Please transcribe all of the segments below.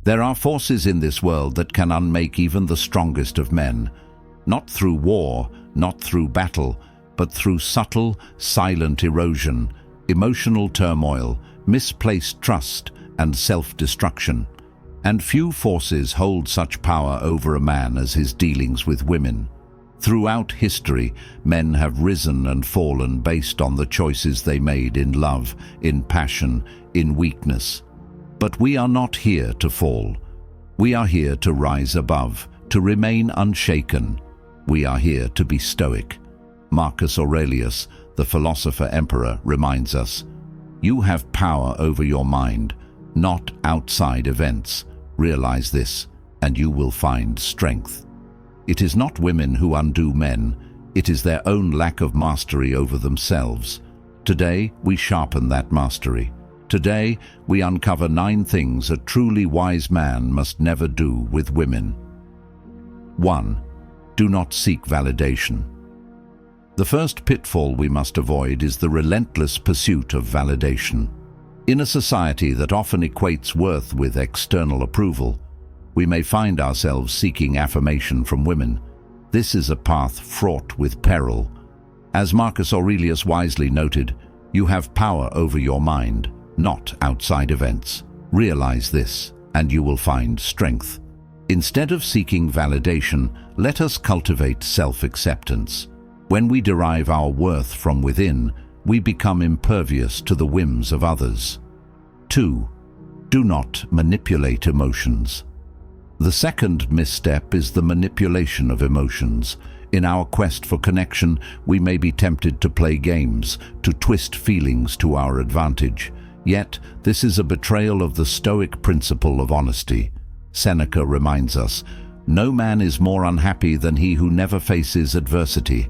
There are forces in this world that can unmake even the strongest of men, not through war, not through battle, but through subtle, silent erosion, emotional turmoil, misplaced trust, and self-destruction. And few forces hold such power over a man as his dealings with women. Throughout history, men have risen and fallen based on the choices they made in love, in passion, in weakness. But we are not here to fall. We are here to rise above, to remain unshaken. We are here to be stoic. Marcus Aurelius, the philosopher-emperor, reminds us, "You have power over your mind, not outside events. Realize this, and you will find strength." It is not women who undo men, it is their own lack of mastery over themselves. Today, we sharpen that mastery. Today, we uncover 9 things a truly wise man must never do with women. 1. Do not seek validation. The first pitfall we must avoid is the relentless pursuit of validation. In a society that often equates worth with external approval, we may find ourselves seeking affirmation from women. This is a path fraught with peril. As Marcus Aurelius wisely noted, you have power over your mind, not outside events. Realize this, and you will find strength. Instead of seeking validation, let us cultivate self-acceptance. When we derive our worth from within, we become impervious to the whims of others. 2. Do not manipulate emotions. The second misstep is the manipulation of emotions. In our quest for connection, we may be tempted to play games, to twist feelings to our advantage. Yet, this is a betrayal of the Stoic principle of honesty. Seneca reminds us, "No man is more unhappy than he who never faces adversity."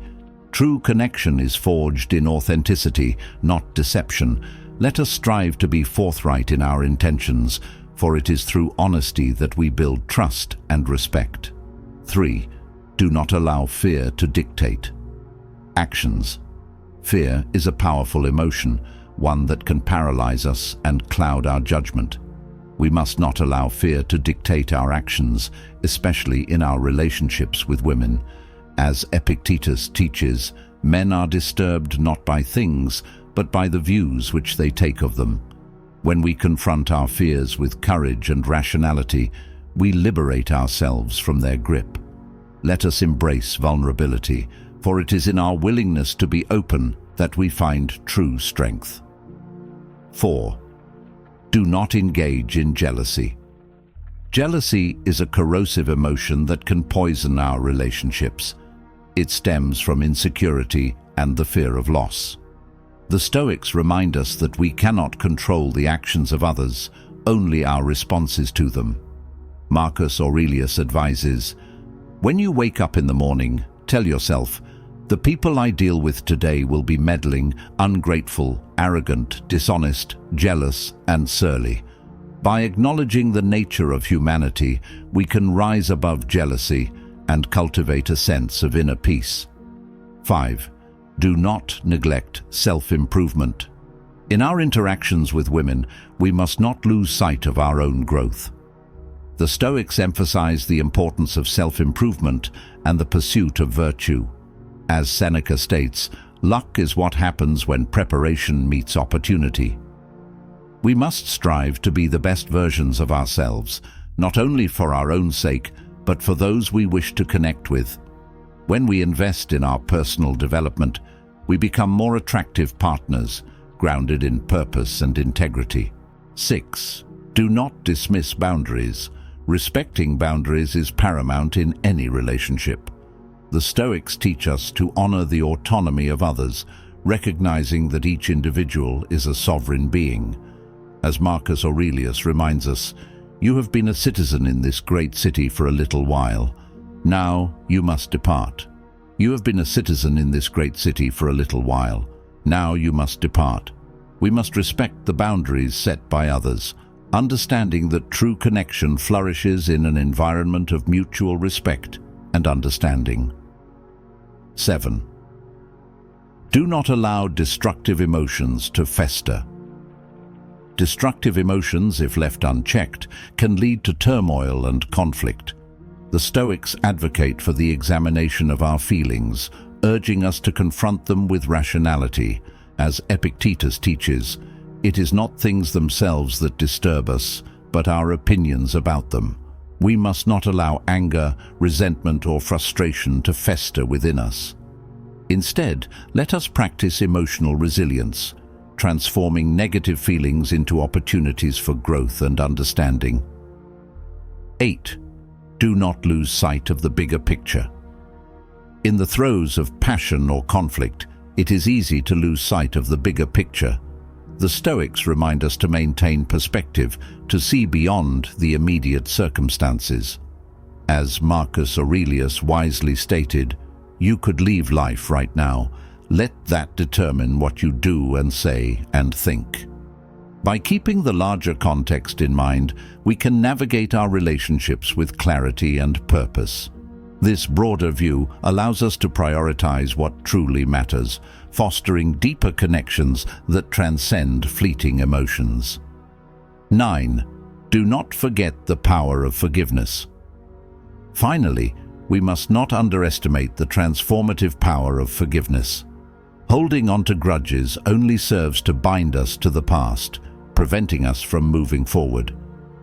True connection is forged in authenticity, not deception. Let us strive to be forthright in our intentions, for it is through honesty that we build trust and respect. 3. Do not allow fear to dictate actions. Fear is a powerful emotion, one that can paralyze us and cloud our judgment. We must not allow fear to dictate our actions, especially in our relationships with women. As Epictetus teaches, men are disturbed not by things, but by the views which they take of them. When we confront our fears with courage and rationality, we liberate ourselves from their grip. Let us embrace vulnerability, for it is in our willingness to be open that we find true strength. 4. Do not engage in jealousy. Jealousy is a corrosive emotion that can poison our relationships. It stems from insecurity and the fear of loss. The Stoics remind us that we cannot control the actions of others, only our responses to them. Marcus Aurelius advises, "When you wake up in the morning, tell yourself, 'The people I deal with today will be meddling, ungrateful, arrogant, dishonest, jealous, and surly.' By acknowledging the nature of humanity, we can rise above jealousy and cultivate a sense of inner peace. 5. Do not neglect self-improvement. In our interactions with women, we must not lose sight of our own growth. The Stoics emphasize the importance of self-improvement and the pursuit of virtue. As Seneca states, luck is what happens when preparation meets opportunity. We must strive to be the best versions of ourselves, not only for our own sake, but for those we wish to connect with. When we invest in our personal development, we become more attractive partners, grounded in purpose and integrity. 6. Do not dismiss boundaries. Respecting boundaries is paramount in any relationship. The Stoics teach us to honor the autonomy of others, recognizing that each individual is a sovereign being. As Marcus Aurelius reminds us, "You have been a citizen in this great city for a little while. Now you must depart." You have been a citizen in this great city for a little while. Now you must depart. We must respect the boundaries set by others, understanding that true connection flourishes in an environment of mutual respect and understanding. 7. Do not allow destructive emotions to fester. Destructive emotions, if left unchecked, can lead to turmoil and conflict. The Stoics advocate for the examination of our feelings, urging us to confront them with rationality. As Epictetus teaches, it is not things themselves that disturb us, but our opinions about them. We must not allow anger, resentment, or frustration to fester within us. Instead, let us practice emotional resilience, transforming negative feelings into opportunities for growth and understanding. 8. Do not lose sight of the bigger picture. In the throes of passion or conflict, it is easy to lose sight of the bigger picture. The Stoics remind us to maintain perspective, to see beyond the immediate circumstances. As Marcus Aurelius wisely stated, "You could leave life right now. Let that determine what you do and say and think." By keeping the larger context in mind, we can navigate our relationships with clarity and purpose. This broader view allows us to prioritize what truly matters, fostering deeper connections that transcend fleeting emotions. 9. Do not forget the power of forgiveness. Finally, we must not underestimate the transformative power of forgiveness. Holding on to grudges only serves to bind us to the past, preventing us from moving forward.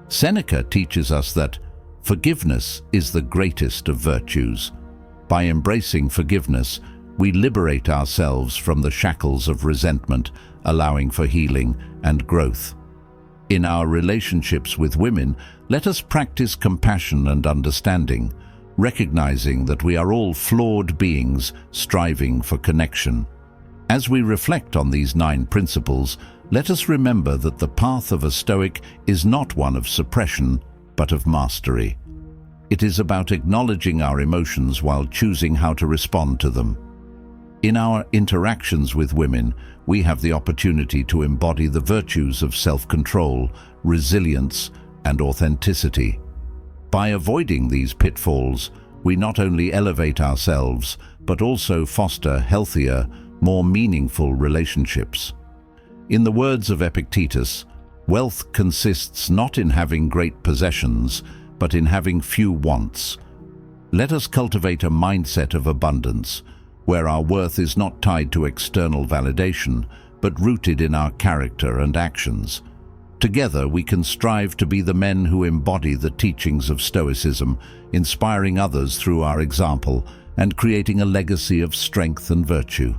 Seneca teaches us that forgiveness is the greatest of virtues. By embracing forgiveness, we liberate ourselves from the shackles of resentment, allowing for healing and growth. In our relationships with women, let us practice compassion and understanding, recognizing that we are all flawed beings striving for connection. As we reflect on these 9 principles, let us remember that the path of a Stoic is not one of suppression, but of mastery. It is about acknowledging our emotions while choosing how to respond to them. In our interactions with women, we have the opportunity to embody the virtues of self-control, resilience, and authenticity. By avoiding these pitfalls, we not only elevate ourselves, but also foster healthier, more meaningful relationships. In the words of Epictetus, wealth consists not in having great possessions, but in having few wants. Let us cultivate a mindset of abundance, where our worth is not tied to external validation, but rooted in our character and actions. Together we can strive to be the men who embody the teachings of Stoicism, inspiring others through our example and creating a legacy of strength and virtue.